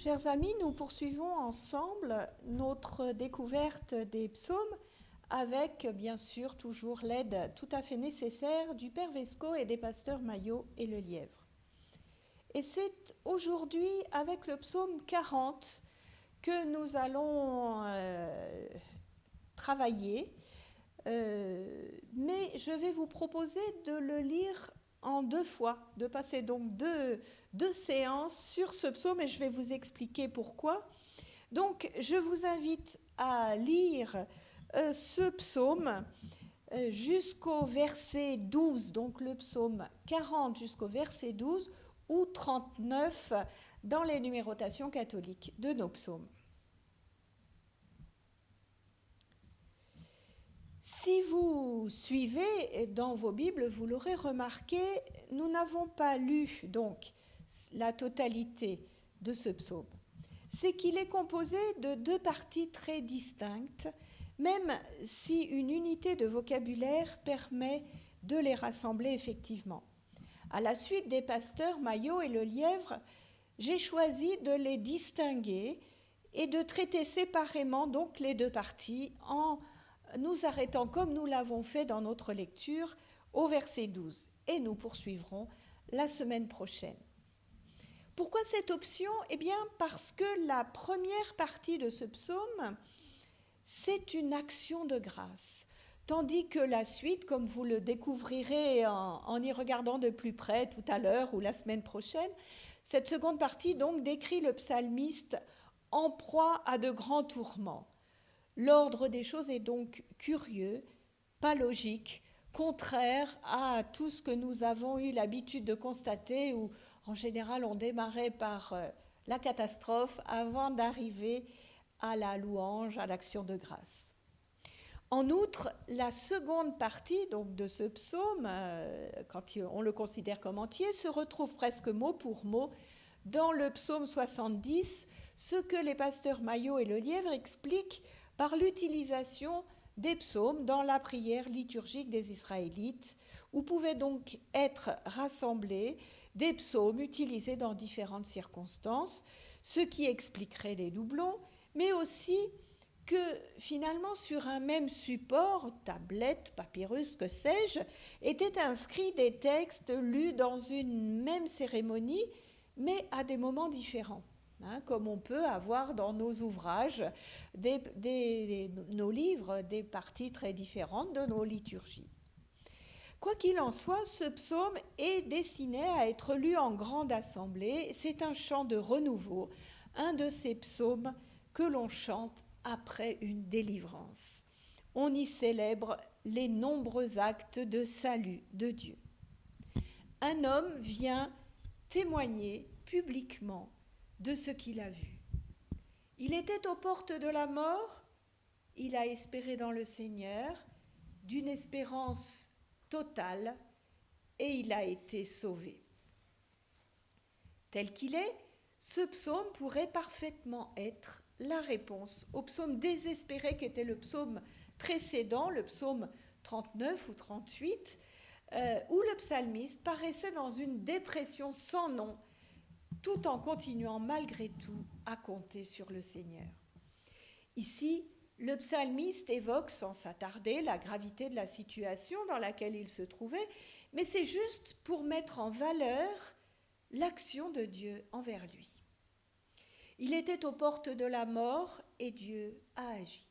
Chers amis, nous poursuivons ensemble notre découverte des psaumes avec bien sûr toujours l'aide tout à fait nécessaire du Père Vesco et des pasteurs Maillot et Le Lièvre. Et c'est aujourd'hui avec le psaume 40 que nous allons travailler, mais je vais vous proposer de le lire en deux fois, de passer donc deux séances sur ce psaume et je vais vous expliquer pourquoi. Donc je vous invite à lire ce psaume jusqu'au verset 12, donc le psaume 40 jusqu'au verset 12 ou 39 dans les numérotations catholiques de nos psaumes. Si vous suivez dans vos Bibles, vous l'aurez remarqué, nous n'avons pas lu donc la totalité de ce psaume. C'est qu'il est composé de deux parties très distinctes, même si une unité de vocabulaire permet de les rassembler effectivement. À la suite des pasteurs Maillot et Le Lièvre, j'ai choisi de les distinguer et de traiter séparément donc les deux parties en nous arrêtant comme nous l'avons fait dans notre lecture au verset 12. Et nous poursuivrons la semaine prochaine. Pourquoi cette option ? Eh bien parce que la première partie de ce psaume, c'est une action de grâce. Tandis que la suite, comme vous le découvrirez en y regardant de plus près tout à l'heure ou la semaine prochaine, cette seconde partie donc décrit le psalmiste en proie à de grands tourments. L'ordre des choses est donc curieux, pas logique, contraire à tout ce que nous avons eu l'habitude de constater où en général on démarrait par la catastrophe avant d'arriver à la louange, à l'action de grâce. En outre, la seconde partie donc, de ce psaume, quand on le considère comme entier, se retrouve presque mot pour mot dans le psaume 70, ce que les pasteurs Maillot et Le Lièvre expliquent par l'utilisation des psaumes dans la prière liturgique des Israélites, où pouvaient donc être rassemblés des psaumes utilisés dans différentes circonstances, ce qui expliquerait les doublons, mais aussi que finalement sur un même support, tablette, papyrus, que sais-je, étaient inscrits des textes lus dans une même cérémonie, mais à des moments différents. Comme on peut avoir dans nos ouvrages, nos livres, des parties très différentes de nos liturgies. Quoi qu'il en soit, ce psaume est destiné à être lu en grande assemblée. C'est un chant de renouveau, un de ces psaumes que l'on chante après une délivrance. On y célèbre les nombreux actes de salut de Dieu. Un homme vient témoigner publiquement de ce qu'il a vu. Il était aux portes de la mort, il a espéré dans le Seigneur, d'une espérance totale, et il a été sauvé. Tel qu'il est, ce psaume pourrait parfaitement être la réponse au psaume désespéré qui était le psaume précédent, le psaume 39 ou 38, où le psalmiste paraissait dans une dépression sans nom, tout en continuant malgré tout à compter sur le Seigneur. Ici, le psalmiste évoque sans s'attarder la gravité de la situation dans laquelle il se trouvait, mais c'est juste pour mettre en valeur l'action de Dieu envers lui. Il était aux portes de la mort et Dieu a agi.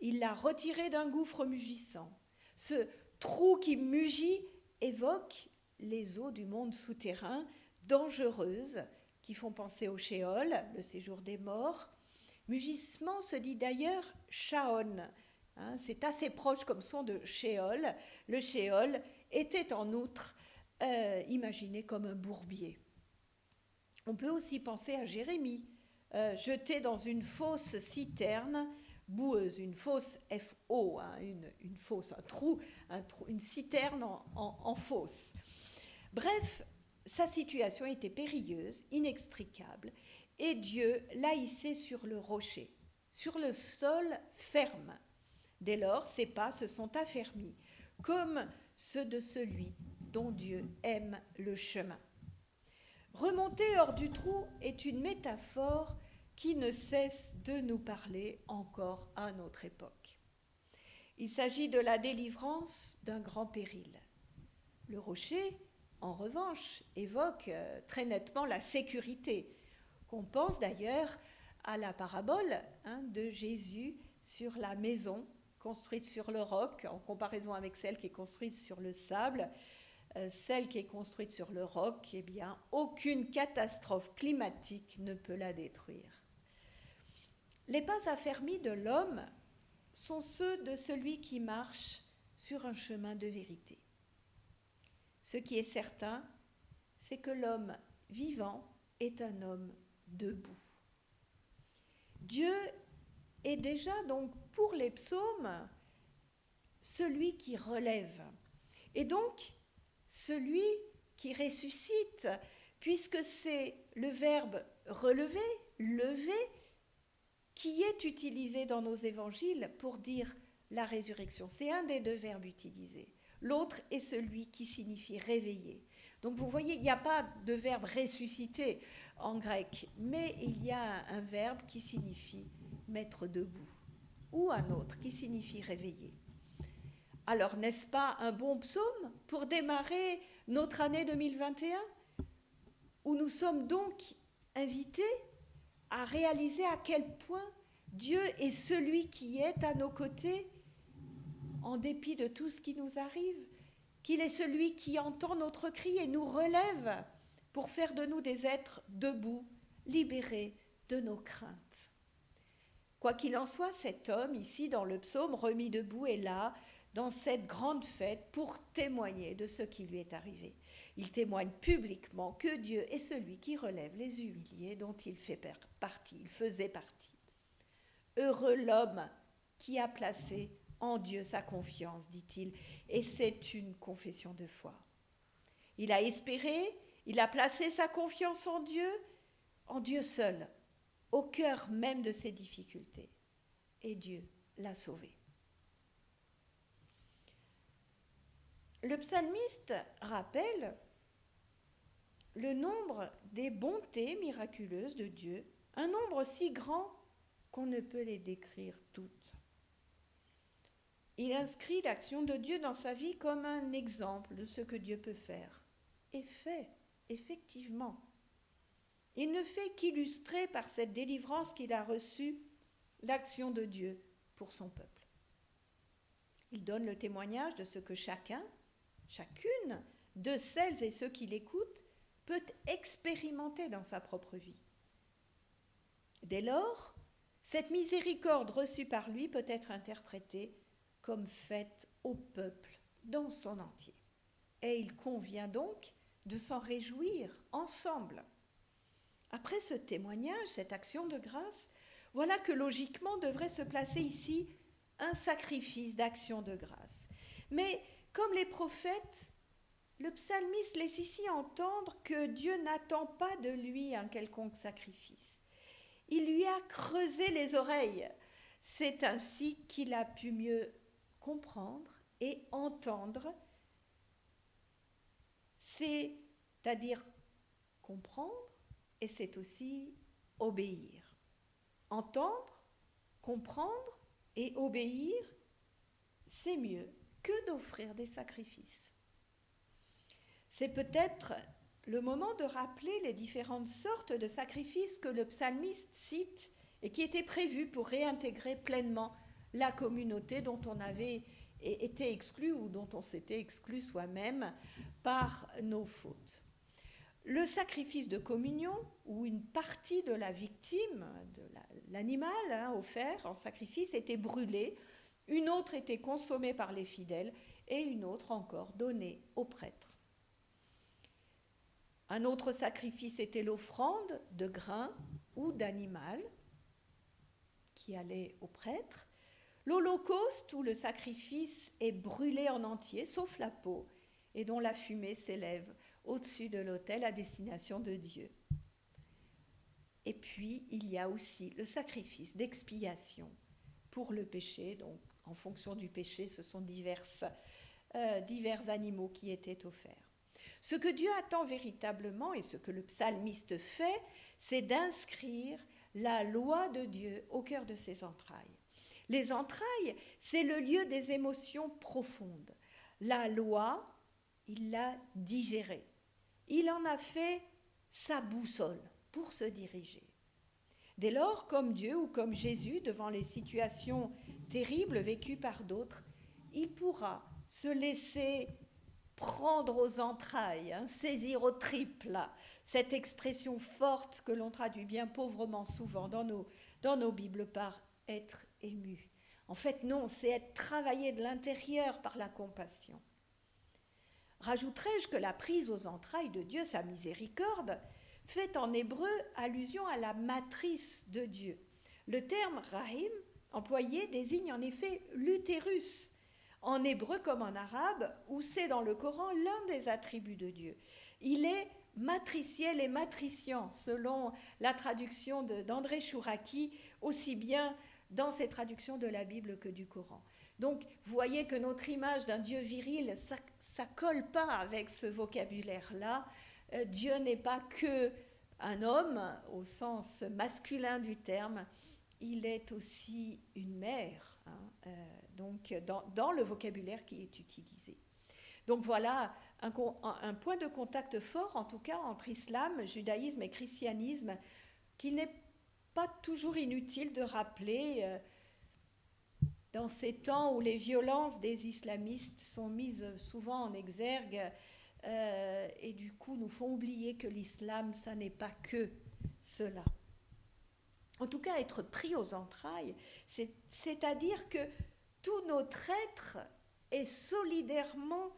Il l'a retiré d'un gouffre mugissant. Ce trou qui mugit évoque les eaux du monde souterrain, dangereuses, qui font penser au Sheol, le séjour des morts. Mugissement se dit d'ailleurs Shaon. C'est assez proche comme son de Sheol. Le Sheol était en outre imaginé comme un bourbier. On peut aussi penser à Jérémie, jeté dans une fosse citerne boueuse, une fosse F-O, une fosse, un trou, une citerne en fosse. Bref, sa situation était périlleuse, inextricable, et Dieu l'a hissé sur le rocher, sur le sol ferme. Dès lors, ses pas se sont affermis, comme ceux de celui dont Dieu aime le chemin. Remonter hors du trou est une métaphore qui ne cesse de nous parler encore à notre époque. Il s'agit de la délivrance d'un grand péril. Le rocher, en revanche, évoque très nettement la sécurité, qu'on pense d'ailleurs à la parabole de Jésus sur la maison construite sur le roc, en comparaison avec celle qui est construite sur le sable. Celle qui est construite sur le roc, eh bien, aucune catastrophe climatique ne peut la détruire. Les pas affermis de l'homme sont ceux de celui qui marche sur un chemin de vérité. Ce qui est certain, c'est que l'homme vivant est un homme debout. Dieu est déjà donc pour les psaumes celui qui relève et donc celui qui ressuscite, puisque c'est le verbe relever, lever, qui est utilisé dans nos évangiles pour dire la résurrection. C'est un des deux verbes utilisés. L'autre est celui qui signifie réveiller. Donc vous voyez, il n'y a pas de verbe ressusciter en grec, mais il y a un verbe qui signifie mettre debout, ou un autre qui signifie réveiller. Alors, n'est-ce pas un bon psaume pour démarrer notre année 2021, où nous sommes donc invités à réaliser à quel point Dieu est celui qui est à nos côtés, en dépit de tout ce qui nous arrive, qu'il est celui qui entend notre cri et nous relève pour faire de nous des êtres debout, libérés de nos craintes. Quoi qu'il en soit, cet homme, ici dans le psaume, remis debout, est là, dans cette grande fête, pour témoigner de ce qui lui est arrivé. Il témoigne publiquement que Dieu est celui qui relève les humiliés dont il faisait partie. Heureux l'homme qui a placé en Dieu sa confiance, dit-il, et c'est une confession de foi. Il a espéré, il a placé sa confiance en Dieu seul, au cœur même de ses difficultés, et Dieu l'a sauvé. Le psalmiste rappelle le nombre des bontés miraculeuses de Dieu, un nombre si grand qu'on ne peut les décrire toutes. Il inscrit l'action de Dieu dans sa vie comme un exemple de ce que Dieu peut faire, et fait, effectivement. Il ne fait qu'illustrer par cette délivrance qu'il a reçue l'action de Dieu pour son peuple. Il donne le témoignage de ce que chacune de celles et ceux qui l'écoutent peut expérimenter dans sa propre vie. Dès lors, cette miséricorde reçue par lui peut être interprétée comme faite au peuple dans son entier. Et il convient donc de s'en réjouir ensemble. Après ce témoignage, cette action de grâce, voilà que logiquement devrait se placer ici un sacrifice d'action de grâce. Mais comme les prophètes, le psalmiste laisse ici entendre que Dieu n'attend pas de lui un quelconque sacrifice. Il lui a creusé les oreilles. C'est ainsi qu'il a pu mieux comprendre et entendre, c'est-à-dire comprendre, et c'est aussi obéir. Entendre, comprendre et obéir, c'est mieux que d'offrir des sacrifices. C'est peut-être le moment de rappeler les différentes sortes de sacrifices que le psalmiste cite et qui étaient prévus pour réintégrer pleinement la communauté dont on avait été exclu ou dont on s'était exclu soi-même par nos fautes. Le sacrifice de communion, où une partie de la victime, de l'animal offert en sacrifice, était brûlée, une autre était consommée par les fidèles et une autre encore donnée aux prêtres. Un autre sacrifice était l'offrande de grains ou d'animal qui allait aux prêtres. L'holocauste, où le sacrifice est brûlé en entier, sauf la peau, et dont la fumée s'élève au-dessus de l'autel à destination de Dieu. Et puis, il y a aussi le sacrifice d'expiation pour le péché. Donc, en fonction du péché, ce sont divers animaux qui étaient offerts. Ce que Dieu attend véritablement et ce que le psalmiste fait, c'est d'inscrire la loi de Dieu au cœur de ses entrailles. Les entrailles, c'est le lieu des émotions profondes. La loi, il l'a digérée. Il en a fait sa boussole pour se diriger. Dès lors, comme Dieu ou comme Jésus, devant les situations terribles vécues par d'autres, il pourra se laisser prendre aux entrailles, saisir aux tripes, là, cette expression forte que l'on traduit bien pauvrement souvent dans nos Bibles par être ému. En fait, non, c'est être travaillé de l'intérieur par la compassion. Rajouterai-je que la prise aux entrailles de Dieu, sa miséricorde, fait en hébreu allusion à la matrice de Dieu. Le terme rahim employé désigne en effet l'utérus, en hébreu comme en arabe, où c'est dans le Coran l'un des attributs de Dieu. Il est matriciel et matriciant, selon la traduction d'André Chouraki, aussi bien dans ses traductions de la Bible que du Coran. Donc, vous voyez que notre image d'un Dieu viril, ça ne colle pas avec ce vocabulaire-là. Dieu n'est pas que un homme, au sens masculin du terme, il est aussi une mère, donc dans le vocabulaire qui est utilisé. Donc voilà un point de contact fort, en tout cas, entre islam, judaïsme et christianisme, qu'il n'est pas toujours inutile de rappeler dans ces temps où les violences des islamistes sont mises souvent en exergue et du coup nous font oublier que l'islam, ça n'est pas que cela. En tout cas, être pris aux entrailles, c'est-à-dire que tout notre être est solidairement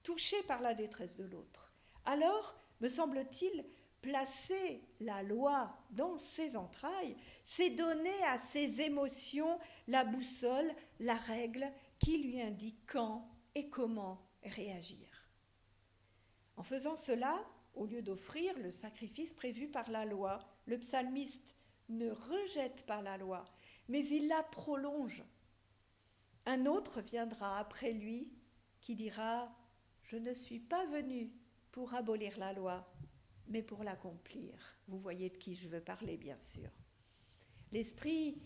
touché par la détresse de l'autre. Alors, me semble-t-il, placer la loi dans ses entrailles, c'est donner à ses émotions la boussole, la règle qui lui indique quand et comment réagir. En faisant cela, au lieu d'offrir le sacrifice prévu par la loi, le psalmiste ne rejette pas la loi, mais il la prolonge. Un autre viendra après lui qui dira « Je ne suis pas venu pour abolir la loi, mais pour l'accomplir. » Vous voyez de qui je veux parler, bien sûr. L'esprit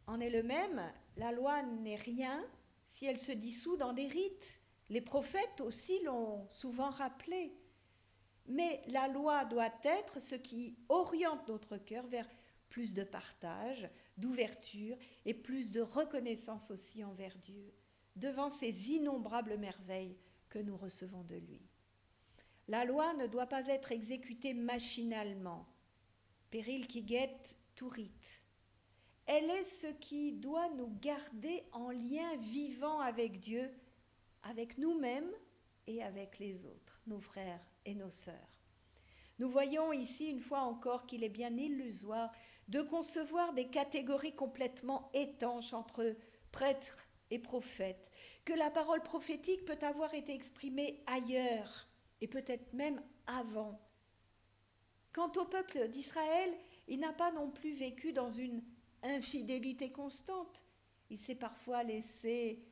en est le même. La loi n'est rien si elle se dissout dans des rites. Les prophètes aussi l'ont souvent rappelé. Mais la loi doit être ce qui oriente notre cœur vers plus de partage, d'ouverture et plus de reconnaissance aussi envers Dieu, devant ces innombrables merveilles que nous recevons de lui. La loi ne doit pas être exécutée machinalement, péril qui guette tout rite. Elle est ce qui doit nous garder en lien vivant avec Dieu, avec nous-mêmes et avec les autres, nos frères et nos sœurs. Nous voyons ici une fois encore qu'il est bien illusoire de concevoir des catégories complètement étanches entre prêtres et prophètes, que la parole prophétique peut avoir été exprimée ailleurs et peut-être même avant. Quant au peuple d'Israël, il n'a pas non plus vécu dans une infidélité constante. Il s'est parfois laissé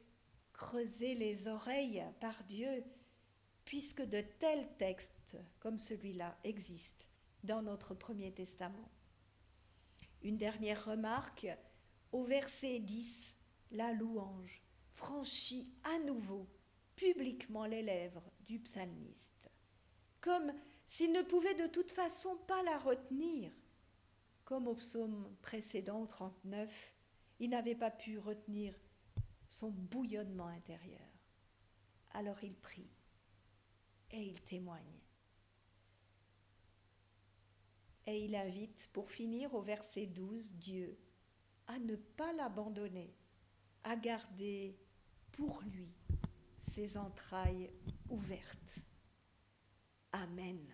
creuser les oreilles par Dieu, puisque de tels textes comme celui-là existent dans notre Premier Testament. Une dernière remarque, au verset 10, la louange franchit à nouveau publiquement les lèvres du psalmiste, comme s'il ne pouvait de toute façon pas la retenir. Comme au psaume précédent, 39, il n'avait pas pu retenir son bouillonnement intérieur. Alors il prie et il témoigne. Et il invite, pour finir au verset 12, Dieu à ne pas l'abandonner, à garder pour lui ses entrailles ouvertes. Amen.